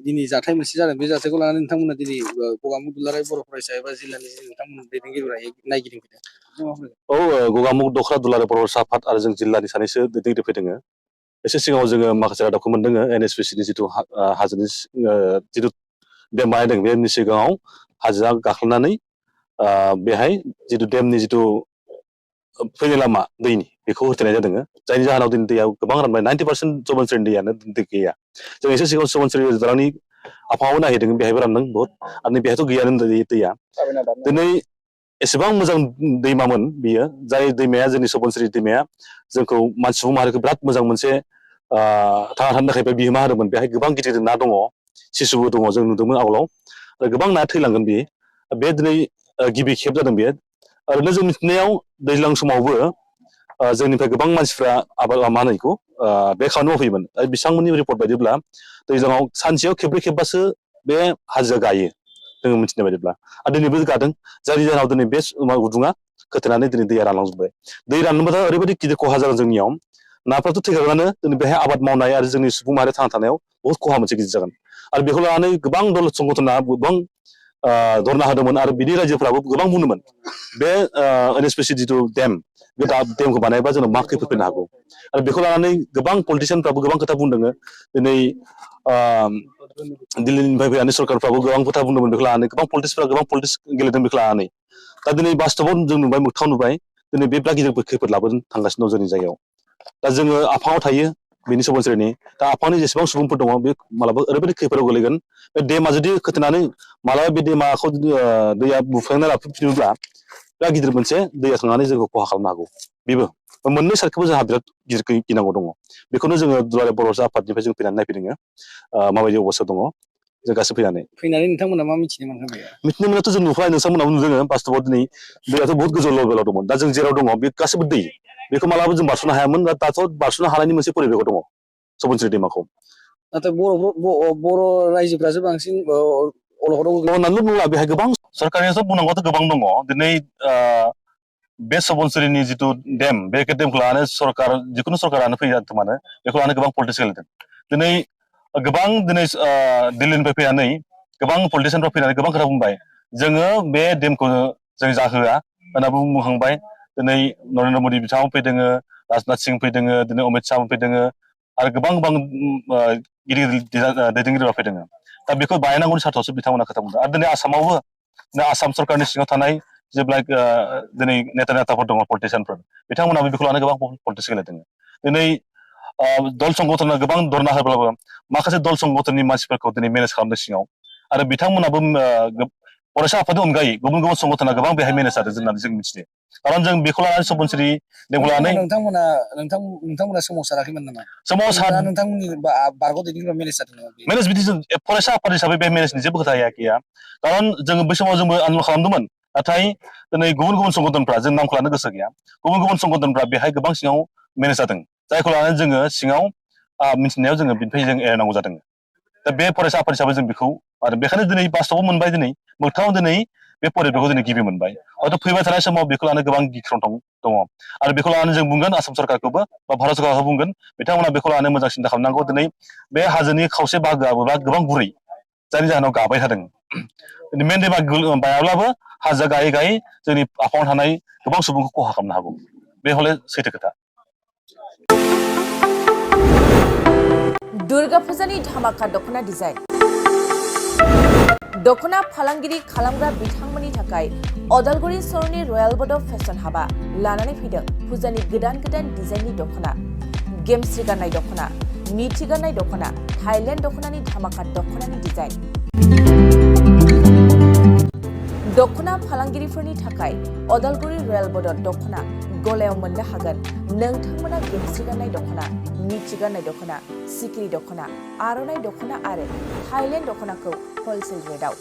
दिनै जाथाय मोनसे जादों बे जाथायखौ लानानै नोंथांमोना दिनै गगामुग दुलाराय बर' फरायसा एबा जिल्लानि नोंथांमोन दैदेनगिरिफोरा नायगिदिंफैदों। गगामुग दख'रा दुलाराय बर' फरायसा आफाद आरो जों जिल्लानि सानैसो दैदेनगिरि फैदों। एसे सिगाङाव जोङो माखासे रादाबखौ मोनदों NHPC नि जिथु हाजोनि जिथु डेम बानायदों बेनि सिगाङाव हाजोआ गाख्लायनानै बेहाय जिथु डेमनि जिथु फैनाय लामा दैनि बेखौ होथेनाय जादों। जायनि जाहोनाव दिनै दैया गोबां रानबाय 90% सुबनस्रिनि दैयानो दै गैया। जों एसे सिगाङाव सुबनस्रि दालांनि आफाङाव नायहैदों बेहायबो रानदों बहुत आरो बेहायथ' गैयानो दैया। दिनै एसेबां मोजां दैमामोन बियो जाय दैमाया जोंनि सुबनस्रि दैमाया जोंखौ मानसि सुबुं माहारिखौ बिराद मोजां मोनसे थांना थानो थाखाय बिहोमा होदोंमोन। बेहाय गोबां गिदिर गिदिर ना दङ, सिसुबो दङ, जों नुदोंमोन आवगोलाव गोबां ना थैलांगोन बे दिनै गिबि खेब जादों बे। ओरैनो जों मिथिनायाव दैज्लां समावबो जोंनिफ्राय गोबां मानसिफ्रा आबाद मा होनो बेखौ बे खामानि मावफैयोमोन। बिथांमोननि रिपर्ट बायदिब्ला दैज्लाङाव सानसेयाव खेब्रै खेबबासो बे हाजोआ गायो जोङो मिथिनाय बायदिब्ला आरो दिनैबो गादों। जायनि जाहोनाव दिनै बे गुदुङा खोथेनानै दिनै दैया रानलांजोब्बाय। दै राननोबाथ' ओरैबायदि गिदिर खहा जागोन जोंनियाव नाफ्राथ' थैखागोनानो दिनै बेहाय आबाद मावनाय आरो जोंनि सुबुं माहारि थांना थानायाव बहुत खहा मोनसे गिदिर जागोन। आरो बेखौ लानानै गोबां दल संगठना गोबां धरना होदोंमोन आरो बिनि रायजोफ्राबो गोबां बुंदोंमोन बे NHPC जिथु डेम बे डेमखौ बानायबा जोंनाव मा खैफोद फैनो हागौ। आरो बेखौ लानानै गोबां पलिटिसियानफ्राबो गोबां खोथा बुंदों। दिनै दिल्लीनिफ्राय फैनानै सरकारफ्राबो गोबां खोथा बुंदोंमोन बेखौ लानानै गोबां पलिटिक्सफ्रा गोबां पलिटिक्स गेलेदों बेखौ लानानै। दा दिनै बास्तबाव जों नुबाय मोगथाङाव नुबाय दिनै बे बिराद गिदिर खैफोद लाबोनो थांगासिनो दं जोंनि जायगायाव। दा जोङो आफाङाव थायो बेनि सुबनस्रिनि दा आफांनि जेसेबां सुबुंफोर दङ बे मालाबा ओरैबायदि खैफोदाव गोलैगोन बे डेमा जुदि खोथेनानै मालाबा बे दैमाखौ दैया बुखांना लाबोफिनोब्ला बिराद गिदिर मोनसे दैया थांनानै जोंखौ खहा खालामनो हागौ। बेबो मोननै साइडखौबो जोंहा बिराद गिदिर गिनांगौ दङ। बेखौनो जोङो दुलाराय बर' आफादनिफ्राय जों फैनानै नायफैदों माबायदि अबस्था दङ। जों गासै फैनानै नोंथांमोना मा मिथिनो मोनखो? मिथिनो मोनाथ' जों नुबाय नोंथांमोनाबो नुदों बास्तबाव दिनै दैयाथ' बहुत गोजौ लेभेलाव दंमोन। दा जों जेराव दङ बे गासैबो दै बेखौ मालाबा जों बारस'नो हायामोन। दाथ' बारस'नो हानायनि मोनसे परिबेखआव दङ सुबनस्रि दैमाखौ। नाथाय बर' रायजोफ्रासो बांसिन अलखदाव होननानै बुङोब्ला बेहाय गोबां सरकारनियाथ' बुंनांगौआथ' गोबां दङ। दिनै बे सुबनस्रिनि जिथु डेम बे डेमखौ लानानै सरकार जिखुनु सरकारानो फैयाथों मानो बेखौ लानानै गोबां पलिटिक्स गेलेदों। दिनै गोबां दिल्लीनिफ्राय फैनानै गोबां पलिटिसियानफ्रा फैनानै गोबां खोथा बुंबाय जोङो बे डेमखौ जों जाहोआ होनना बुंखांबाय। दिनै नरेन्द्र मदि बिथाङाबो फैदों, राजनाथ सिंह फैदों, दिनै अमित शाहबो फैदों आरो गोबां गिदिर गिदिर दैदेनगिरिफ्रा फैदों। दा बेखौ बानायनांगौनि सार्थआवसो बिथांमोना खोथा बुंदों। आरो दिनै आसामावबो आसाम सरकारनि सिङाव थानाय जेब्ला दिनै नेताफोर दङ पलिटिसियानफोर बिथांमोनाबो बेखौ लानानै गोबां पलिटिक्स गेलेदों। दिनै दल संगठना गोबां धरना होब्लाबो माखासे दल संगठननि मानसिफोरखौ दिनै मेनेज खालामदों सिङाव आरो बिथांमोनाबो फरायसा आफादनि अनगायै गुबुन गुबुन संगठना गोबां बेहाय मेनेज जादों होननानै जों मिथियो। खारन जों बेखौ लानानै सुबनस्रि डेमखौ लानानै नोंथांमोना सोमावसाराखैमोन नामा? नोंथांमोननि बारग' दैदेनगिरिफ्रा मेनेज जादों नामा? मेनेज बिदि जों फरायसा आफाद हिसाबै बे मेनेजनि जेबो खोथा गैया। खारन जोङो बै समाव जोंबो आन्दलन खालामदोंमोन। नाथाय दिनै गुबुन गुबुन संगठनफ्रा जों नामखौ लानो गोसो गैया। गुबुन गुबुन संगठनफ्रा बेहाय गोबां सिङाव मेनेज जादों। जायखौ लानानै जोङो सिङाव मिथिनायाव जोङो बिनिफ्राय जों एरायनांगौ जादों। दा बे फरायसा आफाद हिसाबै जों बेखौ आरो बेखायनो दिनै बास्तबाव मोनबाय दिनै मोगथाङाव दिनै बे परिबेखौ दिनै गिबि मोनबाय। हयथ' फैबाय थानाय समाव बेखौ लानानै गोबां गिख्रंथाव दङ आरो बेखौ लानानै जों बुंगोन आसाम सरकारखौबो बा भारत सरकारखौ बुंगोन बिथांमोना बेखौ लानानै मोजां सिन्था खालामनांगौ। दिनै बे हाजोनि खावसे बाहागोआबो गोबां गुरै जायनि जाहोनाव गाबाय थादों। मेन दैमा बायाब्लाबो हाजोआ गायै गायै जोंनि आफाङाव थानाय गोबां सुबुंखौ खहा खालामनो हागौ। बे हले सैथो खोथा। दुर्गा फुजानि धामाका दख'ना डिजाइन दख'ना फालांगिरि खालामग्रा बिथांमोननि थाखाय अदालगुरि सहरनि रयेल बड' फेशन हाबा लानानै फैदों फुजानि गोदान गोदान डिजाइननि दख'ना, गेमस्रि गाननाय दख'ना, मिथि गाननाय दख'ना, थाइलेण्ड दख'नानि धामाका दख'नानि डिजाइन। दख'ना फालांगिरिफोरनि थाखाय अदालगुरि रयेल बड' दख'ना गलायाव मोननो हागोन नोंथांमोना गेमस्रि गाननाय दख'ना, मिथि गाननाय दख'ना, सिखिरि दख'ना, आर'नाइ दख'ना आरो थाइलेण्ड दख'नाखौ हलसेल रेटआव।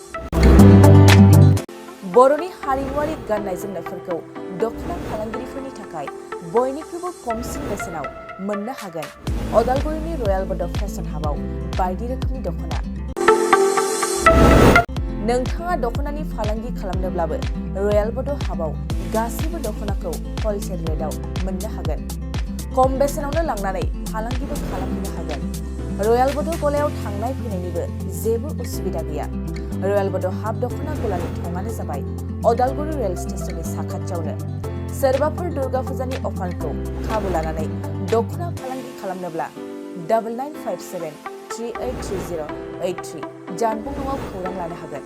बर'नि हारिमुआरि गाननाय जोमनायफोरखौ दख'ना फालांगिरिफोरनि थाखाय बयनिख्रुइबो खमसिन बेसेनाव मोननो हागोन अदालगुरिनि रयेल बड' फेशन हाबाव बायदि रोखोमनि दख'ना। नोंथाङा दख'नानि फालांगि खालामनोब्लाबो रयेल बड' हाबाव गासैबो दख'नाखौ हलसेल रेटआव मोननो हागोन। खम बेसेनावनो लांनानै फालांगिबो खालामनो हागोन। रयेल बड' गलायाव थांनाय फैनायनिबो जेबो उसुबिदा गैया। रयेल बड' हाफ दख'ना गलानि थंआनो जाबाय अदालगुरि रेल स्टेशननि साखाथियावनो। सोरबाफोर दुर्गा फुजानि अफारखौ खाबु लानानै दख'ना फालांगि खालामनोब्ला 9957383083 जानबुं नङाव खौरां लानो हागोन।